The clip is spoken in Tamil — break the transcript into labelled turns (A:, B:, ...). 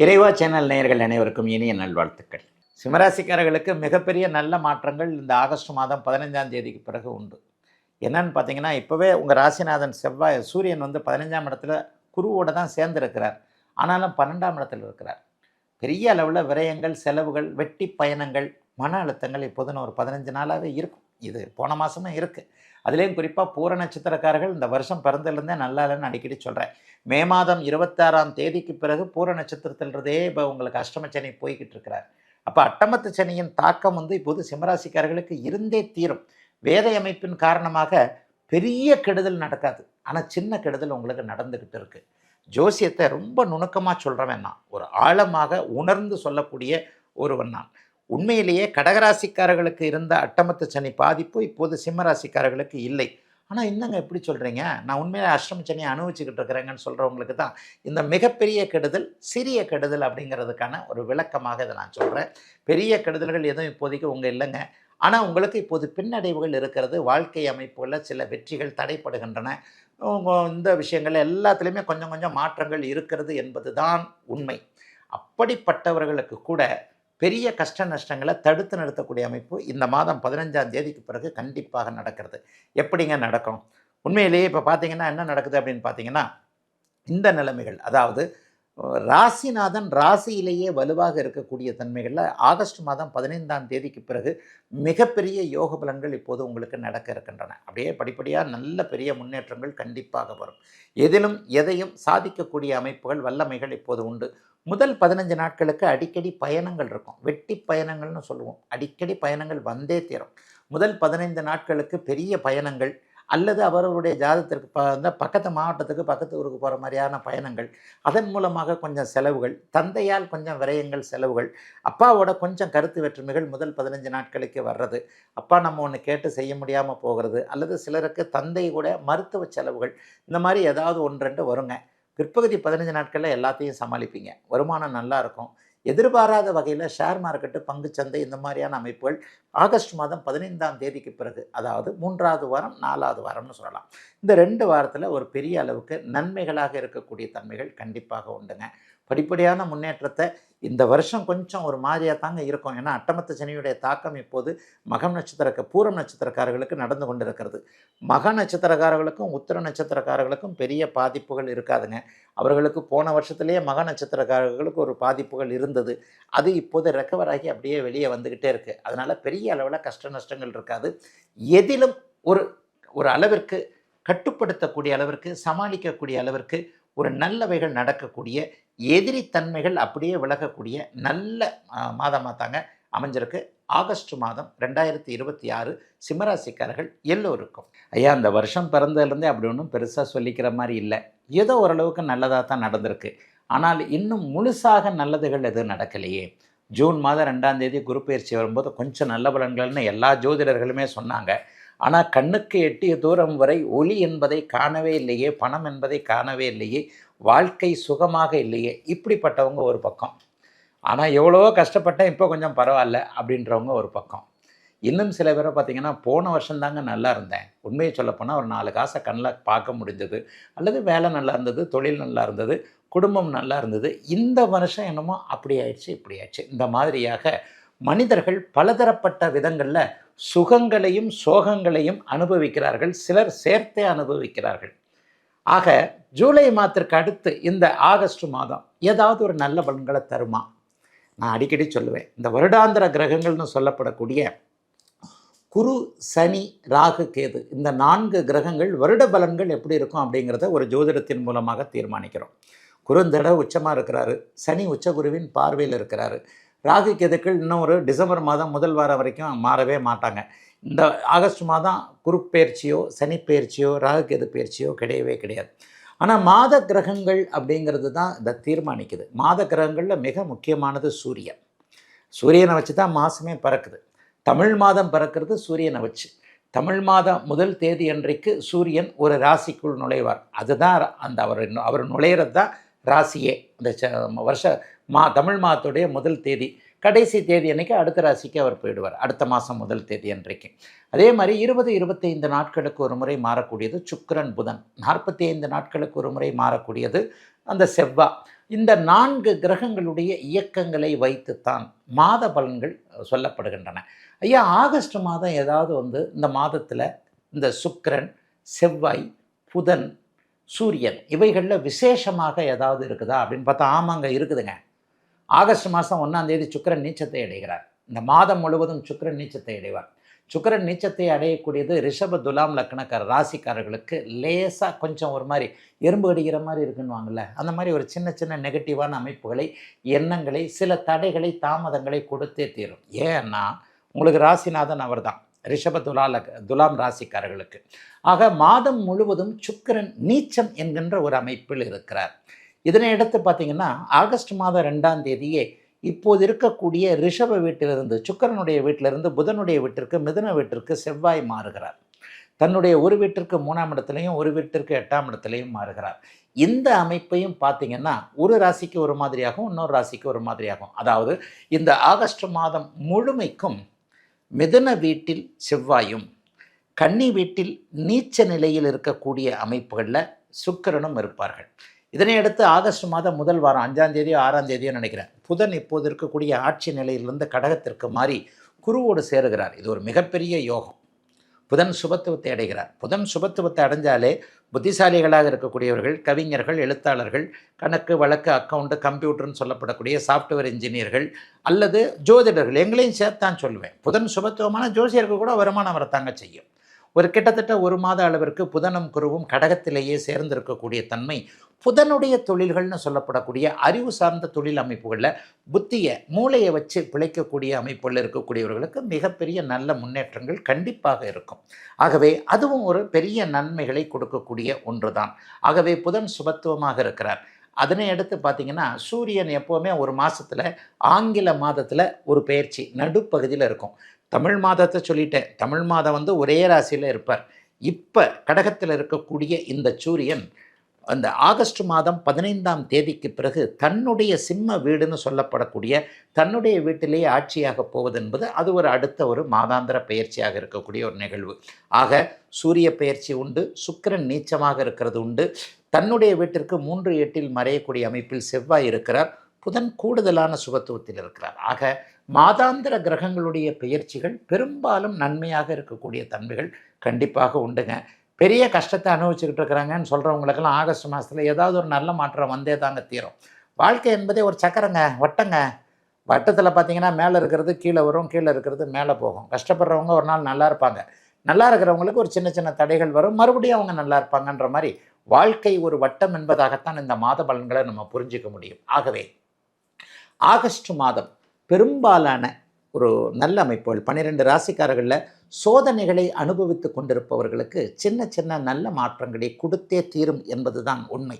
A: இறைவா சேனல் நேயர்கள் அனைவருக்கும் இனிய நல்வாழ்த்துக்கள். சிம்மராசிக்காரர்களுக்கு மிகப்பெரிய நல்ல மாற்றங்கள் இந்த ஆகஸ்ட் மாதம் 15ஆம் தேதிக்கு பிறகு உண்டு. என்னன்னு பார்த்தீங்கன்னா, இப்போவே உங்கள் ராசிநாதன் சூரியன் 15ஆம் இடத்துல குருவோடு தான் சேர்ந்திருக்கிறார். ஆனாலும் 12ஆம் இடத்துல இருக்கிறார். பெரிய அளவில் விரயங்கள், செலவுகள், வெட்டி பயணங்கள், மன அழுத்தங்கள் இப்போதுன்னு ஒரு 15 நாளாகவே இருக்கும். இது போன மாதமும் இருக்குது. அதுலேயும் குறிப்பாக பூர நட்சத்திரக்காரர்கள் இந்த வருஷம் பிறந்ததுலேருந்தே நல்லா இல்லைன்னு அடிக்கடி சொல்கிறேன். மே மாதம் 26ஆம் தேதிக்கு பிறகு பூர நட்சத்திரத்தில்றதே இப்போ உங்களுக்கு அஷ்டம சனி போய்கிட்டு இருக்கிறார். அப்போ அட்டமத்து சனியின் தாக்கம் இப்போது சிம்மராசிக்காரர்களுக்கு இருந்தே தீரும். வேதை அமைப்பின் காரணமாக பெரிய கெடுதல் நடக்காது, ஆனால் சின்ன கெடுதல் உங்களுக்கு நடந்துக்கிட்டு இருக்குது. ஜோசியத்தை ரொம்ப நுணுக்கமாக சொல்கிறவன் நான், ஒரு ஆழமாக உணர்ந்து சொல்லக்கூடிய ஒருவன் நான். உண்மையிலேயே கடகராசிக்காரர்களுக்கு இருந்த அட்டமத்து சனி பாதிப்பு இப்போது சிம்மராசிக்காரர்களுக்கு இல்லை. ஆனால் என்னங்க எப்படி சொல்கிறீங்க, நான் உண்மையிலே அஷ்டம சனியை அனுபவிச்சுக்கிட்டு இருக்கிறேங்கன்னு சொல்கிறவங்களுக்கு தான் இந்த மிகப்பெரிய கெடுதல் சிறிய கெடுதல் அப்படிங்கிறதுக்கான ஒரு விளக்கமாக இதை நான் சொல்கிறேன். பெரிய கெடுதல்கள் எதுவும் இப்போதைக்கு உங்கள் இல்லைங்க. ஆனால் உங்களுக்கு இப்போது பின்னடைவுகள் இருக்கிறது. வாழ்க்கை அமைப்புகளில் சில வெற்றிகள் தடைப்படுகின்றன. இந்த விஷயங்கள் எல்லாத்துலேயுமே கொஞ்சம் கொஞ்சம் மாற்றங்கள் இருக்கிறது என்பது தான் உண்மை. அப்படிப்பட்டவர்களுக்கு கூட பெரிய கஷ்ட நஷ்டங்களை தடுத்து நிறுத்தக்கூடிய அமைப்பு இந்த மாதம் 15ஆம் தேதிக்கு பிறகு கண்டிப்பாக நடக்கிறது. எப்படிங்க நடக்கும்? உண்மையிலேயே இப்போ பார்த்தீங்கன்னா என்ன நடக்குது அப்படின்னு பார்த்தீங்கன்னா, இந்த நிலைமைகள், அதாவது ராசிநாதன் ராசியிலேயே வலுவாக இருக்கக்கூடிய தன்மைகளில் ஆகஸ்ட் மாதம் 15ஆம் தேதிக்கு பிறகு மிகப்பெரிய யோக பலன்கள் இப்போது உங்களுக்கு நடக்க இருக்கின்றன. அப்படியே படிப்படியாக நல்ல பெரிய முன்னேற்றங்கள் கண்டிப்பாக வரும். எதிலும் எதையும் சாதிக்கக்கூடிய அமைப்புகள், வல்லமைகள் இப்போது உண்டு. முதல் 15 நாட்களுக்கு அடிக்கடி பயணங்கள் இருக்கும். வெட்டி பயணங்கள்னு சொல்லுவோம். அடிக்கடி பயணங்கள் வந்தே தீரும். முதல் 15 நாட்களுக்கு பெரிய பயணங்கள், அல்லது அவர்களுடைய ஜாதகத்திற்கு பக்கத்து மாவட்டத்துக்கு பக்கத்து ஊருக்கு போகிற மாதிரியான பயணங்கள், அதன் மூலமாக கொஞ்சம் செலவுகள், தந்தையால் கொஞ்சம் விரயங்கள், செலவுகள், அப்பாவோட கொஞ்சம் கருத்து வேற்றுமைகள் முதல் 15 நாட்களுக்கு வர்றது, அப்பா நம்ம ஒன்று கேட்டு செய்ய முடியாமல் போகிறது, அல்லது சிலருக்கு தந்தை கூட மருத்துவ செலவுகள், இந்த மாதிரி ஏதாவது 1-2 வருங்க. பிற்பகுதி 15 நாட்களில் எல்லாத்தையும் சமாளிப்பீங்க. வருமானம் நல்லா இருக்கும். எதிர்பாராத வகையில் ஷேர் மார்க்கெட்டு, பங்குச்சந்தை, இந்த மாதிரியான அமைப்புகள் ஆகஸ்ட் மாதம் 15ஆம் தேதிக்கு பிறகு, அதாவது 3வது வாரம் 4வது வாரம்னு சொல்லலாம், இந்த 2 வாரத்தில் ஒரு பெரிய அளவுக்கு நன்மைகளாக இருக்கக்கூடிய தன்மைகள் கண்டிப்பாக உண்டுங்க. படிப்படியான முன்னேற்றத்தை இந்த வருஷம் கொஞ்சம் ஒரு மாதிரியாக தாங்க இருக்கும். ஏன்னா அட்டமத்து சனியுடைய தாக்கம் இப்போது மகம் பூரம் நட்சத்திரக்காரர்களுக்கு நடந்து கொண்டு இருக்கிறது. மக நட்சத்திரக்காரர்களுக்கும் உத்திர நட்சத்திரக்காரர்களுக்கும் பெரிய பாதிப்புகள் இருக்காதுங்க. அவர்களுக்கு போன வருஷத்துலேயே மக நட்சத்திரக்காரர்களுக்கு ஒரு பாதிப்புகள் இருந்தது. அது இப்போது ரெக்கவர் ஆகி அப்படியே வெளியே வந்துக்கிட்டே இருக்குது. அதனால் பெரிய அளவில் கஷ்ட நஷ்டங்கள் இருக்காது. எதிலும் ஒரு ஒரு அளவிற்கு கட்டுப்படுத்தக்கூடிய அளவிற்கு, சமாளிக்கக்கூடிய அளவிற்கு ஒரு நல்லவைகள் நடக்கக்கூடிய, எதிரித்தன்மைகள் அப்படியே விலகக்கூடிய நல்ல மாதமாக தாங்க அமைஞ்சிருக்கு ஆகஸ்ட் மாதம் 2026 சிம்மராசிக்காரர்கள் எல்லோருக்கும். ஐயா, அந்த வருஷம் பிறந்ததுலேருந்தே அப்படி ஒன்றும் பெருசாக சொல்லிக்கிற மாதிரி இல்லை. ஏதோ ஓரளவுக்கு நல்லதாக தான் நடந்திருக்கு. ஆனால் இன்னும் முழுசாக நல்லதுகள் எதுவும் நடக்கலையே. ஜூன் மாதம் 2ஆம் தேதி குரு பயிற்சி வரும்போது கொஞ்சம் நல்ல பலன்கள்னு எல்லா ஜோதிடர்களுமே சொன்னாங்க. ஆனால் கண்ணுக்கு எட்டிய தூரம் வரை ஒளி என்பதை காணவே இல்லையே, பணம் என்பதை காணவே இல்லையே, வாழ்க்கை சுகமாக இல்லையே, இப்படிப்பட்டவங்க ஒரு பக்கம். ஆனால் எவ்வளவோ கஷ்டப்பட்டேன், இப்போ கொஞ்சம் பரவாயில்ல அப்படின்றவங்க ஒரு பக்கம். இன்னும் சில பேரை பார்த்திங்கன்னா, போன வருஷம்தாங்க நல்லா இருந்தேன், உண்மையை சொல்லப்போனால் ஒரு 4 காசை கண்ணில் பார்க்க முடிஞ்சது, அல்லது வேலை நல்லா இருந்தது, தொழில் நல்லா இருந்தது, குடும்பம் நல்லா இருந்தது, இந்த வருஷம் என்னமோ அப்படி ஆயிடுச்சு இப்படி ஆயிடுச்சு. இந்த மாதிரியாக மனிதர்கள் பலதரப்பட்ட விதங்களில் சுகங்களையும் சோகங்களையும் அனுபவிக்கிறார்கள். சிலர் சேர்த்தே அனுபவிக்கிறார்கள். ஆக ஜூலை மாதத்திற்கு அடுத்து இந்த ஆகஸ்ட் மாதம் ஏதாவது ஒரு நல்ல பலன்களை தருமா? நான் அடிக்கடி சொல்லுவேன், இந்த வருடாந்திர கிரகங்கள்னு சொல்லப்படக்கூடிய குரு, சனி, ராகு, கேது, இந்த 4 கிரகங்கள் வருட பலன்கள் எப்படி இருக்கும் அப்படிங்கிறத ஒரு ஜோதிடத்தின் மூலமாக தீர்மானிக்கிறோம். குரு இந்த தடவை உச்சமாக இருக்கிறாரு, சனி உச்சகுருவின் பார்வையில் இருக்கிறாரு, ராகு கேதுக்கள் இன்னும் ஒரு டிசம்பர் மாதம் முதல் வாரம் வரைக்கும் மாறவே மாட்டாங்க. இந்த ஆகஸ்ட் மாதம் குரு பயிற்சியோ, சனி பயிற்சியோ, ராகு கேது பயிற்சியோ கிடையவே கிடையாது. ஆனால் மாத கிரகங்கள் அப்படிங்கிறது தான் இதை தீர்மானிக்குது. மாத கிரகங்களில் மிக முக்கியமானது சூரியன். சூரியனை வச்சு தான் மாதமே பிறக்குது. தமிழ் மாதம் பிறக்கிறது சூரியனை வச்சு. தமிழ் மாதம் முதல் தேதி அன்றைக்கு சூரியன் ஒரு ராசிக்குள் நுழைவார். அதுதான் அந்த அவர் நுழையிறது தான் ராசியே. இந்த தமிழ் மாதத்துடைய முதல் தேதி, கடைசி தேதி அன்றைக்கி அடுத்த ராசிக்கு அவர் போயிடுவார், அடுத்த மாதம் முதல் தேதி அன்றைக்கு. அதே மாதிரி 20-25 நாட்களுக்கு ஒரு முறை மாறக்கூடியது சுக்கிரன், புதன். 45 நாட்களுக்கு ஒரு முறை மாறக்கூடியது அந்த செவ்வாய். இந்த 4 கிரகங்களுடைய இயக்கங்களை வைத்துத்தான் மாத பலன்கள் சொல்லப்படுகின்றன. ஐயா, ஆகஸ்ட் மாதம் ஏதாவது இந்த மாதத்தில் இந்த சுக்கிரன், செவ்வாய், புதன், சூரியன் இவைகளில் விசேஷமாக ஏதாவது இருக்குதா அப்படின்னு பார்த்தா, ஆமாங்க இருக்குதுங்க. ஆகஸ்ட் மாதம் 1ஆம் தேதி சுக்கிரன் நீச்சத்தை அடைகிறார். இந்த மாதம் முழுவதும் சுக்கிரன் நீச்சத்தை அடைவார். சுக்கிரன் நீச்சத்தை அடையக்கூடியது ரிஷப, துலாம் லக்னக்கார ராசிக்காரர்களுக்கு லேசாக கொஞ்சம் ஒரு மாதிரி எறும்பு கடிக்கிற மாதிரி இருக்குன்னுவாங்கள்ல, அந்த மாதிரி ஒரு சின்ன சின்ன நெகட்டிவான அமைப்புகளை, எண்ணங்களை, சில தடைகளை, தாமதங்களை கொடுத்தே தீரும். ஏன்னா உங்களுக்கு ராசிநாதன் அவர் தான் ரிஷப, துலாம் ராசிக்காரர்களுக்கு. ஆக மாதம் முழுவதும் சுக்கிரன் நீச்சம் என்கின்ற ஒரு அமைப்பில் இருக்கிறார். இதனை எடுத்து பார்த்தீங்கன்னா, ஆகஸ்ட் மாதம் 2ஆம் தேதியே இப்போது இருக்கக்கூடிய ரிஷப வீட்டிலிருந்து, சுக்கிரனுடைய வீட்டிலிருந்து புதனுடைய வீட்டிற்கு, மிதுன வீட்டிற்கு செவ்வாய் மாறுகிறார். தன்னுடைய ஒரு வீட்டிற்கு 3ஆம் இடத்துலையும், ஒரு வீட்டிற்கு 8ஆம் இடத்துலையும் மாறுகிறார். இந்த அமைப்பையும் பார்த்தீங்கன்னா, ஒரு ராசிக்கு ஒரு மாதிரியாகவும், இன்னொரு ராசிக்கு ஒரு மாதிரியாகும். அதாவது இந்த ஆகஸ்ட் மாதம் முழுமைக்கும் மிதுன வீட்டில் செவ்வாயும், கன்னி வீட்டில் நீச்ச நிலையில் இருக்கக்கூடிய அமைப்புகளில் சுக்கிரனும் இருப்பார்கள். இதனையடுத்து ஆகஸ்ட் மாதம் முதல் வாரம் 5ஆம் தேதியோ 6ஆம் தேதியோ நினைக்கிறேன், புதன் இப்போது இருக்கக்கூடிய ஆட்சி நிலையிலிருந்து கடகத்திற்கு மாறி குருவோடு சேருகிறார். இது ஒரு மிகப்பெரிய யோகம். புதன் சுபத்துவத்தை அடைகிறார். புதன் சுபத்துவத்தை அடைஞ்சாலே புத்திசாலிகளாக இருக்கக்கூடியவர்கள், கவிஞர்கள், எழுத்தாளர்கள், கணக்கு வழக்கு, அக்கௌண்ட்டு, கம்ப்யூட்டர்னு சொல்லப்படக்கூடிய சாஃப்ட்வேர் இன்ஜினியர்கள் அல்லது ஜோதிடர்கள், எங்களையும் சேர்த்தான் சொல்லுவேன். புதன் சுபத்துவமான ஜோசியர்கள் கூட வருமானம் வரத்தாங்க செய்யும். ஒரு கிட்டத்தட்ட 1 மாத அளவிற்கு புதனும் குருவும் கடகத்திலேயே சேர்ந்திருக்கக்கூடிய தன்மை புதனுடைய தொழில்கள்னு சொல்லப்படக்கூடிய அறிவு சார்ந்த தொழில் அமைப்புகளில் புத்தியை, மூளையை வச்சு பிழைக்கக்கூடிய அமைப்புகளில் இருக்கக்கூடியவர்களுக்கு மிகப்பெரிய நல்ல முன்னேற்றங்கள் கண்டிப்பாக இருக்கும். ஆகவே அதுவும் ஒரு பெரிய நன்மைகளை கொடுக்கக்கூடிய ஒன்று தான். ஆகவே புதன் சுபத்துவமாக இருக்கிறார். அதனை அடுத்து பார்த்தீங்கன்னா, சூரியன் எப்போவுமே ஒரு மாதத்தில், ஆங்கில மாதத்தில் ஒரு பெயர்ச்சி நடுப்பகுதியில் இருக்கும். தமிழ் மாதத்தை சொல்லிட்டேன். தமிழ் மாதம் ஒரே ராசியில் இருப்பார். இப்போ கடகத்தில் இருக்கக்கூடிய இந்த சூரியன் அந்த ஆகஸ்ட் மாதம் 15ஆம் தேதிக்கு பிறகு தன்னுடைய சிம்ம வீடுன்னு சொல்லப்படக்கூடிய தன்னுடைய வீட்டிலேயே ஆட்சியாக போவது என்பது அது ஒரு அடுத்த ஒரு மாதாந்திர பெயர்ச்சியாக இருக்கக்கூடிய ஒரு நிகழ்வு. ஆக சூரிய பெயர்ச்சி உண்டு, சுக்கிரன் நீச்சமாக இருக்கிறது உண்டு, தன்னுடைய வீட்டிற்கு 3-8 மறையக்கூடிய அமைப்பில் செவ்வாய் இருக்கிறார், புதன் கூடுதலான சுபத்துவத்தில் இருக்கிறார். ஆக மாதாந்திர கிரகங்களுடைய பெயர்ச்சிகள் பெரும்பாலும் நன்மையாக இருக்கக்கூடிய தன்மைகள் கண்டிப்பாக உண்டுங்க. பெரிய கஷ்டத்தை அனுபவிச்சுக்கிட்டு இருக்கிறாங்கன்னு சொல்கிறவங்களுக்கெல்லாம் ஆகஸ்ட் மாதத்தில் ஏதாவது ஒரு நல்ல மாற்றம் வந்தே தாங்க தீரும். வாழ்க்கை என்பதே ஒரு சக்கரங்க, வட்டங்க. வட்டத்தில் பார்த்தீங்கன்னா மேலே இருக்கிறது கீழே வரும், கீழே இருக்கிறது மேலே போகும். கஷ்டப்படுறவங்க ஒரு நாள் நல்லா இருப்பாங்க, நல்லா இருக்கிறவங்களுக்கு ஒரு சின்ன சின்ன தடைகள் வரும், மறுபடியும் அவங்க நல்லா இருப்பாங்கன்ற மாதிரி வாழ்க்கை ஒரு வட்டம் என்பதாகத்தான் இந்த மாத பலன்களை நம்ம புரிஞ்சிக்க முடியும். ஆகவே ஆகஸ்ட் மாதம் பெரும்பாலான ஒரு நல்ல அமைப்புகள் 12 ராசிக்காரர்களில் சோதனைகளை அனுபவித்து கொண்டிருப்பவர்களுக்கு சின்ன சின்ன நல்ல மாற்றங்களை கொடுத்தே தீரும் என்பதுதான் உண்மை.